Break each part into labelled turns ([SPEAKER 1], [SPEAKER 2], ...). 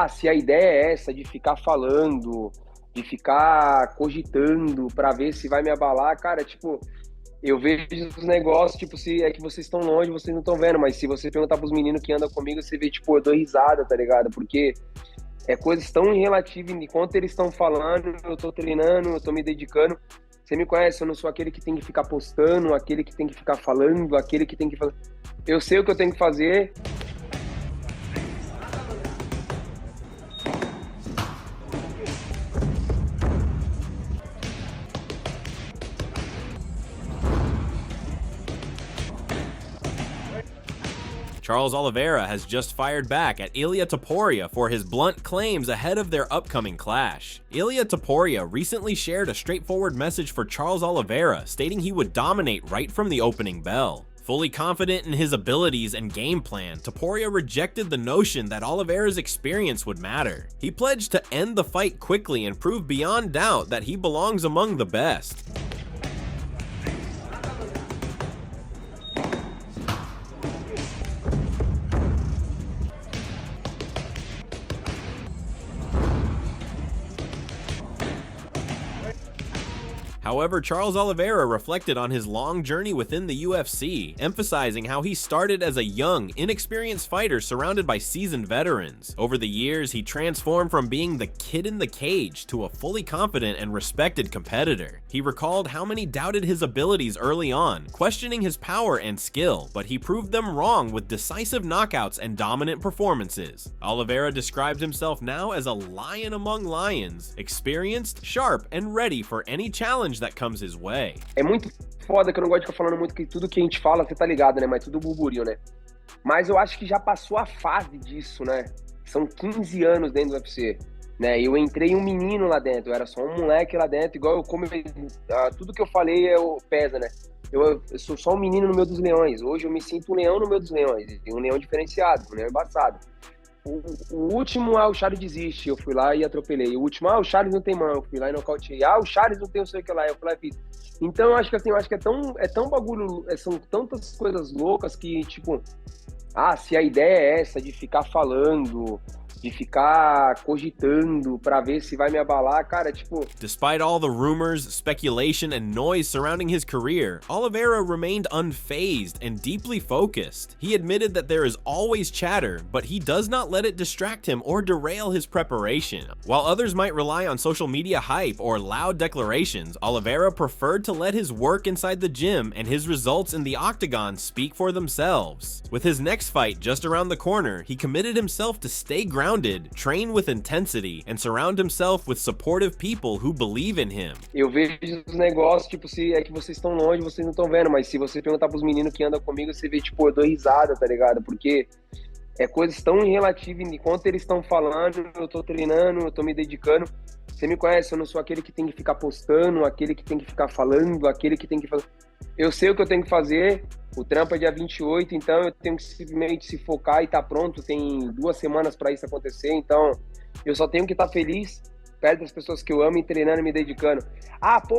[SPEAKER 1] se a ideia é essa de ficar falando, de ficar cogitando pra ver se vai me abalar, cara, tipo, eu vejo os negócios, tipo, se é que vocês estão longe, vocês não estão vendo, mas se você perguntar pros meninos que andam comigo, você vê, tipo, eu dou risada, tá ligado? Porque é coisas tão relativas, enquanto eles estão falando, eu tô treinando, eu tô me dedicando. Você me conhece, eu não sou aquele que tem que ficar postando, aquele que tem que ficar falando, aquele que tem que fazer. Eu sei o que eu tenho que fazer.
[SPEAKER 2] Charles Olivera has just fired back at Ilia Topuria for his blunt claims ahead of their upcoming clash. Ilia Topuria recently shared a straightforward message for Charles Olivera, stating he would dominate right from the opening bell. Fully confident in his abilities and game plan, Topuria rejected the notion that Olivera's experience would matter. He pledged to end the fight quickly and prove beyond doubt that he belongs among the best. However, Charles Olivera reflected on his long journey within the UFC, emphasizing how he started as a young, inexperienced fighter surrounded by seasoned veterans. Over the years, he transformed from being the kid in the cage to a fully confident and respected competitor. He recalled how many doubted his abilities early on, questioning his power and skill, but he proved them wrong with decisive knockouts and dominant performances. Olivera described himself now as a lion among lions, experienced, sharp, and ready for any challenge that comes his way.
[SPEAKER 1] É muito foda que eu não gosto de ficar falando muito que tudo que a gente fala, você tá ligado, né? Mas tudo burburinho, né? Mas eu acho que já passou a fase disso, né? São 15 anos dentro do UFC, né? Eu entrei um menino lá dentro, eu era só um moleque lá dentro, igual eu como tudo que eu falei pesa, né? Eu sou só um menino no meio dos leões. Hoje eu me sinto um leão no meio dos leões, um leão diferenciado, um leão embaçado. O último, o Charles desiste, eu fui lá e atropelei. O último, o Charles não tem mão, eu fui lá e nocauteei. O Charles não tem o sei o que lá, eu fui lá e fiz. Então eu acho que assim, é tão bagulho, são tantas coisas loucas que, tipo, se a ideia é essa de ficar falando, de ficar cogitando pra ver se vai me abalar, cara, tipo...
[SPEAKER 2] Despite all the rumors, speculation, and noise surrounding his career, Olivera remained unfazed and deeply focused. He admitted that there is always chatter, but he does not let it distract him or derail his preparation. While others might rely on social media hype or loud declarations, Olivera preferred to let his work inside the gym and his results in the octagon speak for themselves. With his next fight just around the corner, he committed himself to stay grounded, train with intensity, and surround himself with supportive people who believe in him.
[SPEAKER 1] Eu vejo os negócios, tipo, se é que vocês estão longe, vocês não estão vendo, mas se você perguntar pros meninos que andam comigo, você vê, tipo, eu dou risada, tá ligado? Porque é coisas tão relativas, enquanto eles estão falando, eu tô treinando, eu tô me dedicando. Você me conhece, eu não sou aquele que tem que ficar postando, aquele que tem que ficar falando, aquele que tem que fazer... Eu sei o que eu tenho que fazer, o trampo é dia 28, então eu tenho que simplesmente se focar e tá pronto, tem 2 semanas para isso acontecer, então eu só tenho que estar feliz, perto das pessoas que eu amo e treinando e me dedicando.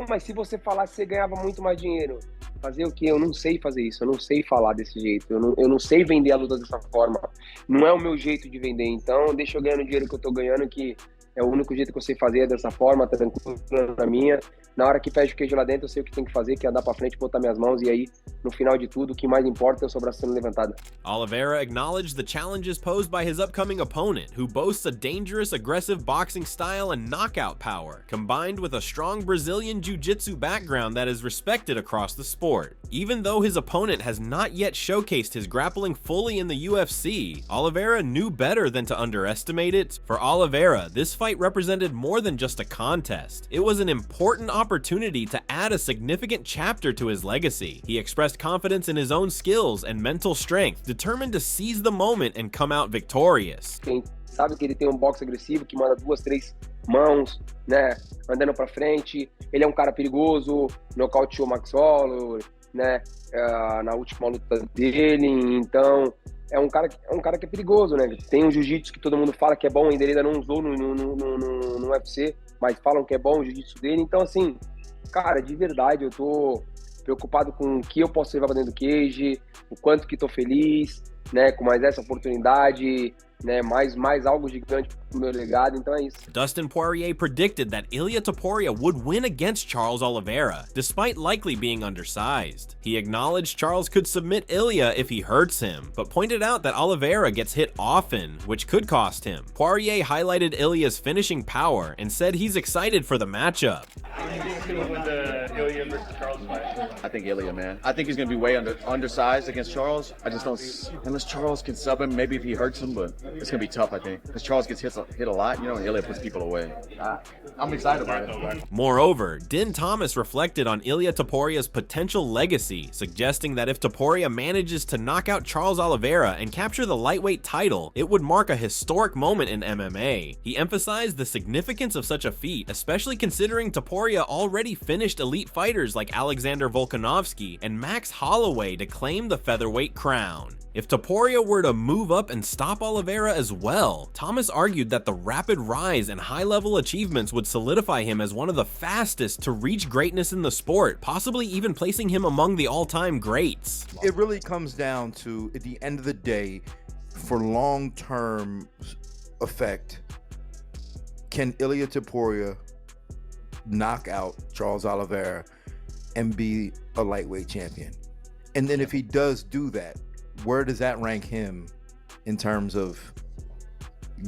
[SPEAKER 1] Mas se você falasse, você ganhava muito mais dinheiro. Fazer o quê? Eu não sei fazer isso, eu não sei falar desse jeito, eu não sei vender a luta dessa forma, não é o meu jeito de vender, então deixa eu ganhar o dinheiro que eu tô ganhando, que é o único jeito que eu sei fazer, é dessa forma, tranquilo na minha. Na hora que fecha o queijo lá dentro, eu sei o que tem que fazer, que é andar pra frente, botar minhas mãos, e aí, no final de tudo, o que mais importa é o seu braço sendo levantado.
[SPEAKER 2] Olivera acknowledged the challenges posed by his upcoming opponent, who boasts a dangerous, aggressive boxing style and knockout power, combined with a strong Brazilian jiu-jitsu background that is respected across the sport. Even though his opponent has not yet showcased his grappling fully in the UFC, Olivera knew better than to underestimate it. For Olivera, this fight represented more than just a contest. It was an important opportunity to add a significant chapter to his legacy. He expressed confidence in his own skills and mental strength, determined to seize the moment and come out victorious.
[SPEAKER 1] Quem sabe que ele tem um boxe agressivo, que manda 2, 3 mãos, né, andando pra frente. Ele é um cara perigoso, nocauteou o Max Holloway, né, na última luta dele, então é um cara que é perigoso, né? Tem um jiu-jitsu que todo mundo fala que é bom, ainda ele ainda não usou no UFC, mas falam que é bom o jiu-jitsu dele. Então, assim, cara, de verdade, eu tô preocupado com o que eu posso levar pra dentro do cage, o quanto que tô feliz. né, com mais essa oportunidade, né, mais algo gigante pro meu legado, então é isso.
[SPEAKER 2] Dustin Poirier predicted that Ilia Topuria would win against Charles Olivera, despite likely being undersized. He acknowledged Charles could submit Ilia if he hurts him, but pointed out that Olivera gets hit often, which could cost him. Poirier highlighted Ilia's finishing power and said he's excited for the matchup.
[SPEAKER 3] Ilia versus Charles fight?
[SPEAKER 4] I think Ilia, man. I think he's going to be way undersized against Charles. I just don't, unless Charles can sub him, maybe if he hurts him, but it's going to be tough, I think. Because Charles gets hit a lot, you know, and Ilia puts people away. I'm excited about it.
[SPEAKER 2] Moreover, Din Thomas reflected on Ilia Topuria's potential legacy, suggesting that if Topuria manages to knock out Charles Olivera and capture the lightweight title, it would mark a historic moment in MMA. He emphasized the significance of such a feat, especially considering Topuria already finished elite fighters like Alexander Volkanovski and Max Holloway to claim the featherweight crown. If Topuria were to move up and stop Olivera as well, Thomas argued that the rapid rise and high-level achievements would solidify him as one of the fastest to reach greatness in the sport, possibly even placing him among the all-time greats.
[SPEAKER 5] It really comes down to, at the end of the day, for long-term effect, can Ilia Topuria knock out Charles Olivera and be a lightweight champion? And then if he does do that, where does that rank him in terms of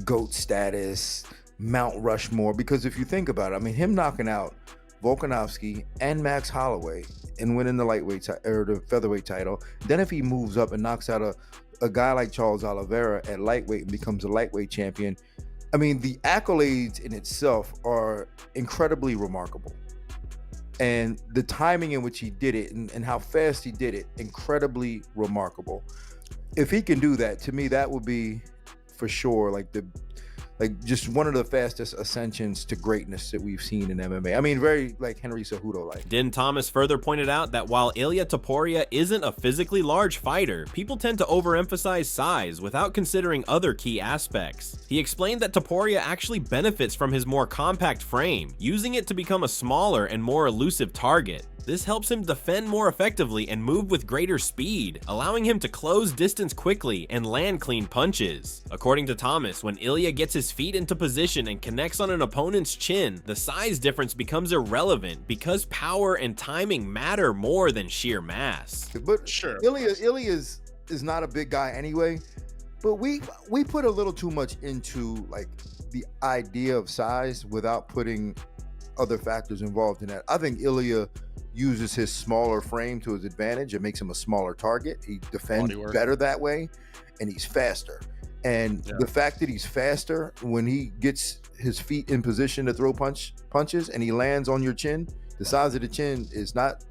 [SPEAKER 5] GOAT status, Mount Rushmore? Because if you think about it, I mean, him knocking out Volkanovski and Max Holloway and winning the lightweight or the featherweight title, then if he moves up and knocks out a guy like Charles Oliveira at lightweight and becomes a lightweight champion, I mean, the accolades in itself are incredibly remarkable. And the timing in which he did it and how fast he did it, incredibly remarkable. If he can do that, to me, that would be for sure just one of the fastest ascensions to greatness that we've seen in MMA. I mean, very like Henry Cejudo-like.
[SPEAKER 2] Din Thomas further pointed out that while Ilia Topuria isn't a physically large fighter, people tend to overemphasize size without considering other key aspects. He explained that Topuria actually benefits from his more compact frame, using it to become a smaller and more elusive target. This helps him defend more effectively and move with greater speed, allowing him to close distance quickly and land clean punches. According to Thomas, when Ilia gets his feet into position and connects on an opponent's chin, the size difference becomes irrelevant because power and timing matter more than sheer mass.
[SPEAKER 5] But sure, Ilia is not a big guy anyway, but we put a little too much into like the idea of size without putting other factors involved in that. I think Ilia uses his smaller frame to his advantage. It makes him a smaller target. He defends better that way, and he's faster. And the fact that he's faster, when he gets his feet in position to throw punches and he lands on your chin, the size of the chin is not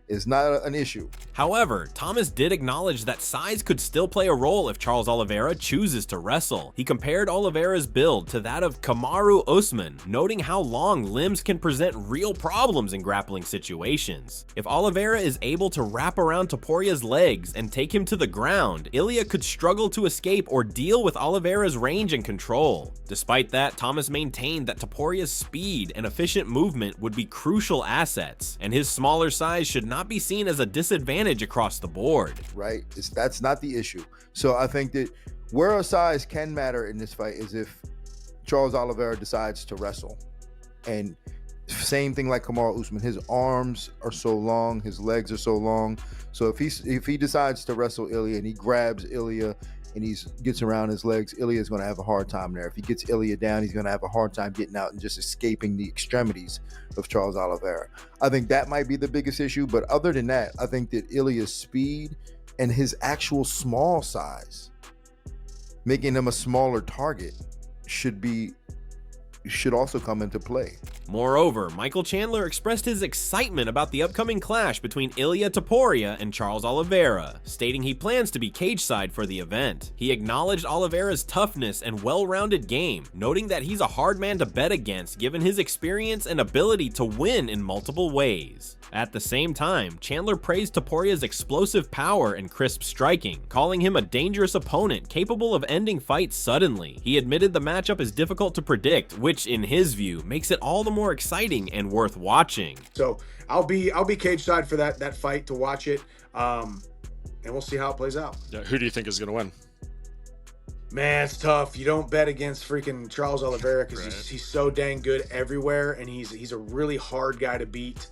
[SPEAKER 5] is not an issue.
[SPEAKER 2] However, Thomas did acknowledge that size could still play a role if Charles Oliveira chooses to wrestle. He compared Oliveira's build to that of Kamaru Usman, noting how long limbs can present real problems in grappling situations. If Oliveira is able to wrap around Topuria's legs and take him to the ground, Ilia could struggle to escape or deal with Oliveira's range and control. Despite that, Thomas maintained that Topuria's speed and efficient movement would be crucial assets, and his smaller size should not be seen as a disadvantage across the board.
[SPEAKER 5] Right, that's not the issue. So I think that where a size can matter in this fight is if Charles Oliveira decides to wrestle. And same thing like Kamaru Usman, his arms are so long, his legs are so long. So if he decides to wrestle Ilia and he grabs Ilia and he gets around his legs, Ilia is going to have a hard time there. If he gets Ilia down, he's going to have a hard time getting out and just escaping the extremities of Charles Oliveira. I think that might be the biggest issue, but other than that, I think that Ilia's speed and his actual small size, making him a smaller target, should also come into play.
[SPEAKER 2] Moreover, Michael Chandler expressed his excitement about the upcoming clash between Ilia Topuria and Charles Oliveira, stating he plans to be cage-side for the event. He acknowledged Oliveira's toughness and well-rounded game, noting that he's a hard man to bet against given his experience and ability to win in multiple ways. At the same time, Chandler praised Topuria's explosive power and crisp striking, calling him a dangerous opponent capable of ending fights suddenly. He admitted the matchup is difficult to predict, which in his view makes it all the more exciting and worth watching.
[SPEAKER 6] So I'll be cage side for that fight to watch it. and we'll see how it plays out.
[SPEAKER 7] Yeah, who do you think is going to win?
[SPEAKER 6] Man, it's tough. You don't bet against freaking Charles Oliveira because
[SPEAKER 7] Right.
[SPEAKER 6] he's so dang good everywhere, and he's a really hard guy to beat.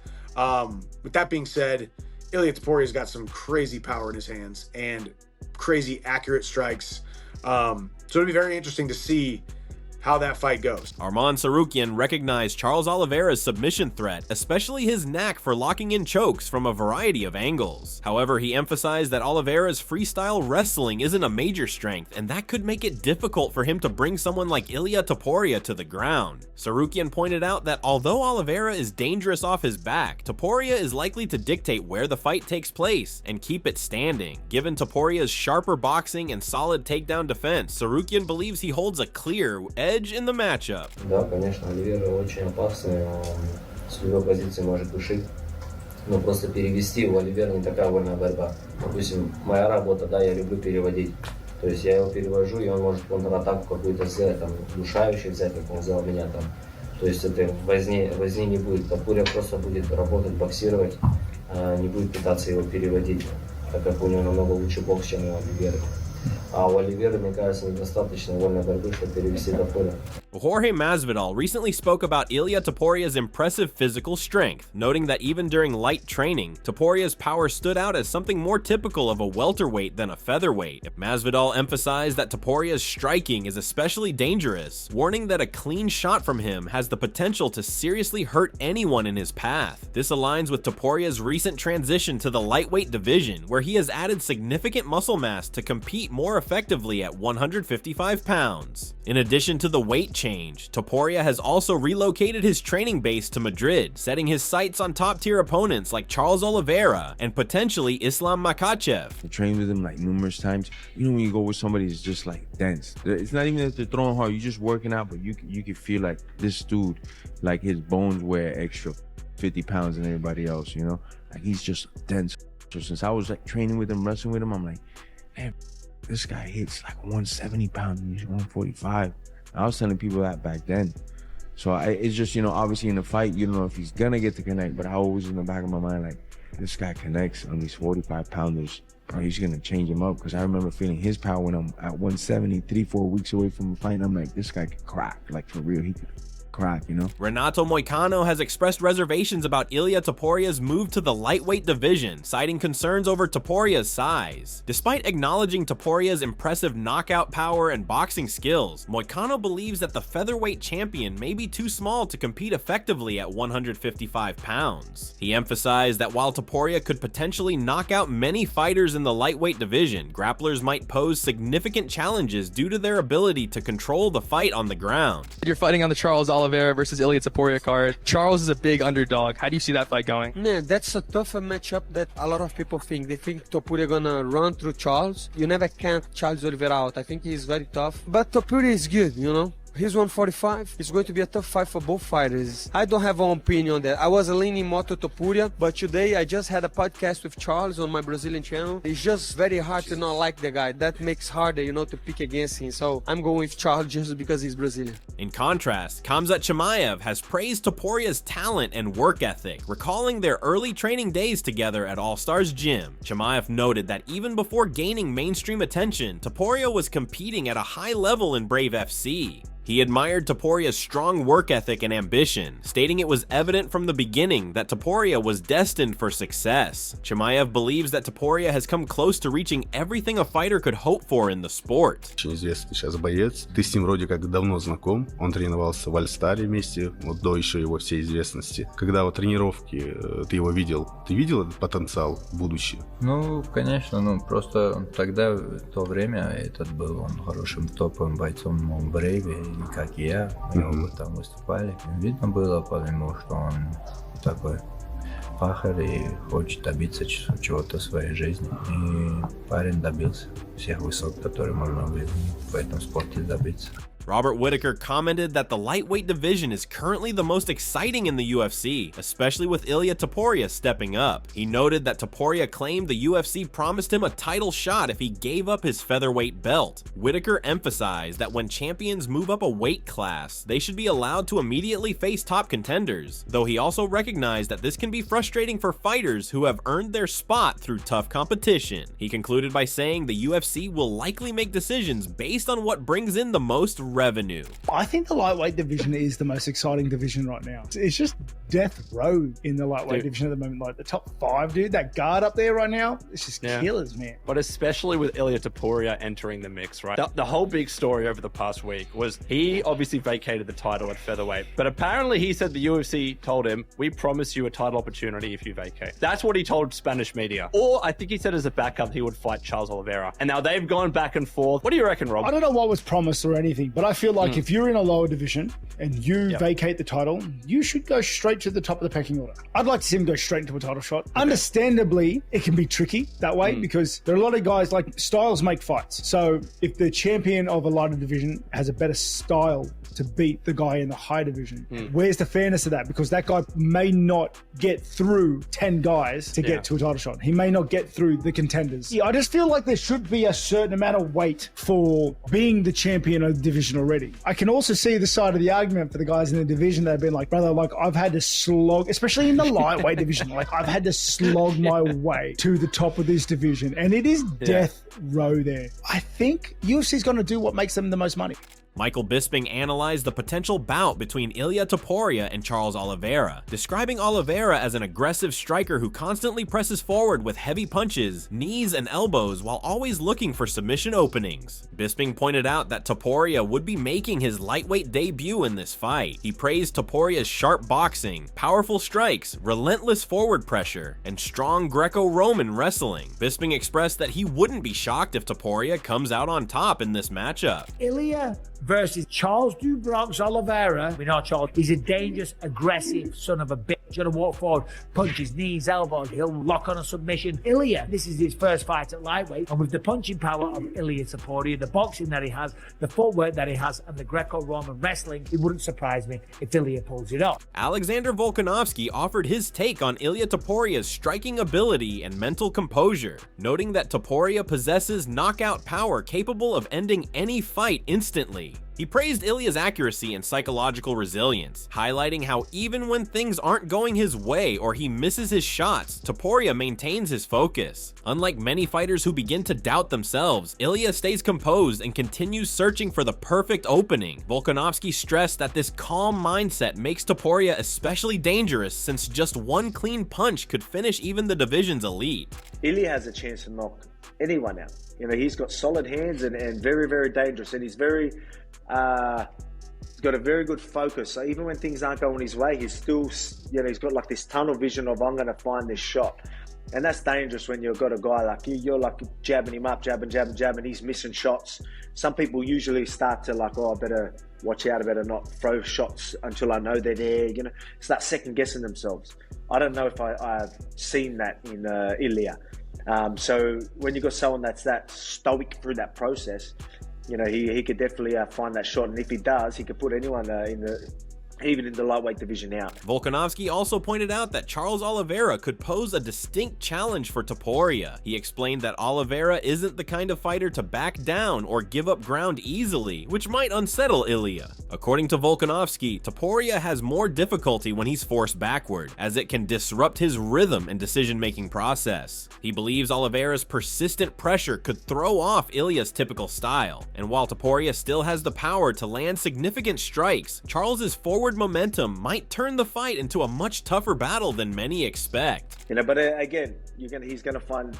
[SPEAKER 6] With that being said, Ilia Topuria's got some crazy power in his hands and crazy accurate strikes. So it'll be very interesting to see how that fight goes.
[SPEAKER 2] Arman Tsarukyan recognized Charles Oliveira's submission threat, especially his knack for locking in chokes from a variety of angles. However, he emphasized that Oliveira's freestyle wrestling isn't a major strength, and that could make it difficult for him to bring someone like Ilia Topuria to the ground. Tsarukyan pointed out that although Oliveira is dangerous off his back, Topuria is likely to dictate where the fight takes place and keep it standing. Given Topuria's sharper boxing and solid takedown defense, Tsarukyan believes he holds a clear edge in the matchup.
[SPEAKER 8] Да, конечно, Оливера очень опасный, он с любой позиции может душить. Но просто перевести у Оливера не такая вольная борьба. Допустим, моя работа, да, я люблю переводить. То есть я его перевожу, и он может контратаку какую-то сделать, там, душающий взять, как он взял меня там. То есть это возни не будет. Топурия просто будет работать, боксировать, не будет пытаться его переводить, так как у него намного лучше бокс, чем у Оливера. А у Оливера, мне кажется, недостаточно вольной борьбы, чтобы перевести Топурия.
[SPEAKER 2] Jorge Masvidal recently spoke about Ilia Topuria's impressive physical strength, noting that even during light training, Topuria's power stood out as something more typical of a welterweight than a featherweight. Masvidal emphasized that Topuria's striking is especially dangerous, warning that a clean shot from him has the potential to seriously hurt anyone in his path. This aligns with Topuria's recent transition to the lightweight division, where he has added significant muscle mass to compete more effectively at 155 pounds. In addition to the weight change, Topuria has also relocated his training base to Madrid, setting his sights on top-tier opponents like Charles Oliveira and potentially Islam Makhachev.
[SPEAKER 9] I trained with him like numerous times. You know when you go with somebody that's just like dense. It's not even that they're throwing hard, you're just working out, but you can feel like this dude, like his bones weigh extra 50 pounds than everybody else, you know? Like he's just dense. So since I was like training with him, wrestling with him, I'm like, man, this guy hits like 170 pounds and he's 145. I was telling people that back then. So it's just, you know, obviously in the fight, you don't know if he's gonna get to connect, but I always in the back of my mind, like, this guy connects on these 45 pounders, bro, he's gonna change him up. Cause I remember feeling his power when I'm at 170, 3-4 weeks away from the fight. I'm like, this guy could crack, like for real, he could crack, you know?
[SPEAKER 2] Renato Moicano has expressed reservations about Ilia Topuria's move to the lightweight division, citing concerns over Topuria's size. Despite acknowledging Topuria's impressive knockout power and boxing skills, Moicano believes that the featherweight champion may be too small to compete effectively at 155 pounds. He emphasized that while Topuria could potentially knock out many fighters in the lightweight division, grapplers might pose significant challenges due to their ability to control the fight on the ground.
[SPEAKER 10] You're fighting on the Charles Oliveira versus Ilia Topuria card. Charles is a big underdog. How do you see that fight going?
[SPEAKER 11] Yeah, that's a tougher matchup that a lot of people think. They think Topuria gonna run through Charles. You never count Charles Oliveira out. I think he's very tough. But Topuria is good, you know? He's 145. It's going to be a tough fight for both fighters. I don't have an opinion on that. I was leaning more to Topuria, but today I just had a podcast with Charles on my Brazilian channel. It's just very hard to not like the guy. That makes harder, you know, to pick against him. So I'm going with Charles just because he's Brazilian.
[SPEAKER 2] In contrast, Khamzat Chimaev has praised Topuria's talent and work ethic, recalling their early training days together at All Stars Gym. Chimaev noted that even before gaining mainstream attention, Topuria was competing at a high level in Brave FC. He admired Topuria's strong work ethic and ambition, stating it was evident from the beginning that Topuria was destined for success. Chimaev believes that Topuria has come close to reaching everything a fighter could hope for in the sport.
[SPEAKER 12] Очень известный сейчас боец. Ты с ним вроде как давно знаком. Он тренировался в Альстаре вместе, вот до еще его всей известности. Когда вот тренировки ты его видел, ты видел этот потенциал в будущее?
[SPEAKER 13] Ну, конечно, ну просто тогда, в то время, этот был он хорошим топовым бойцом в Брейве. Как и я, мы оба там выступали. Видно было по нему, что он такой пахарь и хочет добиться чего-то в своей жизни. И парень добился всех высот, которые можно в этом спорте добиться.
[SPEAKER 2] Robert Whittaker commented that the lightweight division is currently the most exciting in the UFC, especially with Ilia Topuria stepping up. He noted that Topuria claimed the UFC promised him a title shot if he gave up his featherweight belt. Whittaker emphasized that when champions move up a weight class, they should be allowed to immediately face top contenders, though he also recognized that this can be frustrating for fighters who have earned their spot through tough competition. He concluded by saying the UFC will likely make decisions based on what brings in the most revenue.
[SPEAKER 7] I think the lightweight division is the most exciting division right now. It's just death row in the lightweight division at the moment. Like the top 5, dude, that guard up there right now, it's just killers, man.
[SPEAKER 14] But especially with Ilia Topuria entering the mix, right? The whole big story over the past week was he obviously vacated the title at featherweight, but apparently he said the UFC told him, we promise you a title opportunity if you vacate. That's what he told Spanish media. Or I think he said as a backup he would fight Charles Oliveira. And now they've gone back and forth. What do you reckon, Rob?
[SPEAKER 7] I don't know what was promised or anything, but I feel like if you're in a lower division and you vacate the title, you should go straight to the top of the pecking order. I'd like to see him go straight into a title shot. Okay. Understandably, it can be tricky that way because there are a lot of guys, like, styles make fights. So if the champion of a lighter division has a better style to beat the guy in the high division, where's the fairness of that? Because that guy may not get through 10 guys to get to a title shot. He may not get through the contenders. Yeah, I just feel like there should be a certain amount of weight for being the champion of the division already. I can also see the side of the argument for the guys in the division that have been like, brother, like, I've had to slog, especially in the lightweight division, like, I've had to slog my way to the top of this division, and it is death row there. I think UFC's going to do what makes them the most money.
[SPEAKER 2] Michael Bisping analyzed the potential bout between Ilia Topuria and Charles Oliveira, describing Oliveira as an aggressive striker who constantly presses forward with heavy punches, knees, and elbows while always looking for submission openings. Bisping pointed out that Topuria would be making his lightweight debut in this fight. He praised Topuria's sharp boxing, powerful strikes, relentless forward pressure, and strong Greco-Roman wrestling. Bisping expressed that he wouldn't be shocked if Topuria comes out on top in this matchup.
[SPEAKER 15] Ilia versus Charles Du Bronx Oliveira. We know Charles, he's a dangerous, aggressive son of a bitch. He's gonna walk forward, punch his knees, elbows, he'll lock on a submission. Ilia, this is his first fight at lightweight, and with the punching power of Ilia Topuria, the boxing that he has, the footwork that he has, and the Greco-Roman wrestling, it wouldn't surprise me if Ilia pulls it off.
[SPEAKER 2] Alexander Volkanovski offered his take on Ilia Topuria's striking ability and mental composure, noting that Topuria possesses knockout power capable of ending any fight instantly. He praised Ilia's accuracy and psychological resilience, highlighting how even when things aren't going his way or he misses his shots, Topuria maintains his focus. Unlike many fighters who begin to doubt themselves, Ilia stays composed and continues searching for the perfect opening. Volkanovski stressed that this calm mindset makes Topuria especially dangerous, since just one clean punch could finish even the division's elite.
[SPEAKER 16] Ilia has a chance to knock anyone out. You know, he's got solid hands and very, very dangerous, and he's very he's got a very good focus. So even when things aren't going his way, he's still, you know, he's got like this tunnel vision of, I'm going to find this shot. And that's dangerous when you've got a guy like you, you're like jabbing him up, jabbing, he's missing shots. Some people usually start to like, oh, I better watch out, I better not throw shots until I know they're there, you know, start second guessing themselves. I don't know if I've seen that in Ilia. So when you've got someone that's that stoic through that process, you know, he could definitely find that shot, and if he does, he could put anyone even in the lightweight division out.
[SPEAKER 2] Volkanovski also pointed out that Charles Oliveira could pose a distinct challenge for Topuria. He explained that Oliveira isn't the kind of fighter to back down or give up ground easily, which might unsettle Ilia. According to Volkanovski, Topuria has more difficulty when he's forced backward, as it can disrupt his rhythm and decision-making process. He believes Oliveira's persistent pressure could throw off Ilia's typical style, and while Topuria still has the power to land significant strikes, Charles's forward momentum might turn the fight into a much tougher battle than many expect.
[SPEAKER 16] You know, but again, he's going to find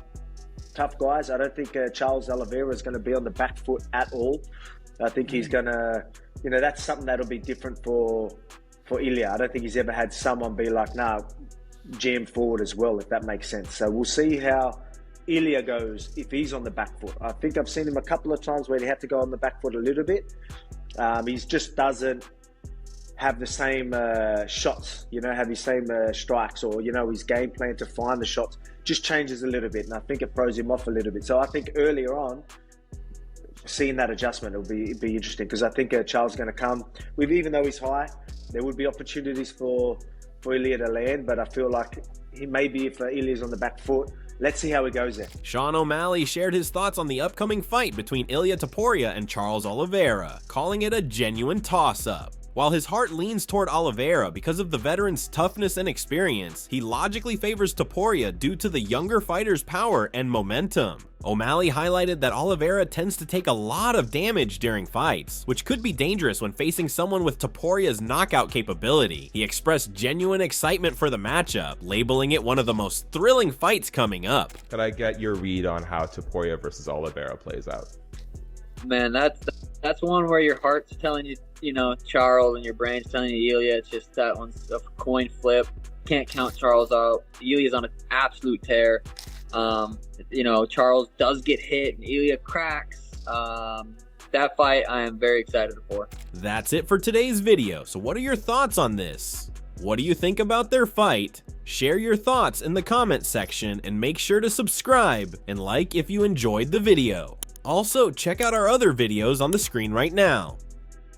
[SPEAKER 16] tough guys. I don't think Charles Oliveira is going to be on the back foot at all. I think he's going to, you know, that's something that'll be different for Ilia. I don't think he's ever had someone be like, nah, jam forward as well, if that makes sense. So we'll see how Ilia goes if he's on the back foot. I think I've seen him a couple of times where he had to go on the back foot a little bit. He just doesn't have the same shots, you know, have his same strikes, or, you know, his game plan to find the shots just changes a little bit, and I think it throws him off a little bit. So I think earlier on, seeing that adjustment will be interesting, because I think Charles is going to come with, even though he's high, there would be opportunities for Ilia to land, but I feel like he maybe if Ilia's on the back foot, let's see how he goes there.
[SPEAKER 2] Sean O'Malley shared his thoughts on the upcoming fight between Ilia Topuria and Charles Olivera, calling it a genuine toss-up. While his heart leans toward Olivera because of the veteran's toughness and experience, he logically favors Topuria due to the younger fighter's power and momentum. O'Malley highlighted that Olivera tends to take a lot of damage during fights, which could be dangerous when facing someone with Topuria's knockout capability. He expressed genuine excitement for the matchup, labeling it one of the most thrilling fights coming up.
[SPEAKER 17] Could I get your read on how Topuria versus Olivera plays out?
[SPEAKER 18] Man, that's one where your heart's telling you, you know, Charles, and your brain's telling you Ilia. It's just that one's a coin flip. Can't count Charles out. Ilia's on an absolute tear. You know, Charles does get hit and Ilia cracks. That fight I am very excited for.
[SPEAKER 2] That's it for today's video. So what are your thoughts on this? What do you think about their fight? Share your thoughts in the comments section and make sure to subscribe and like if you enjoyed the video. Also, check out our other videos on the screen right now.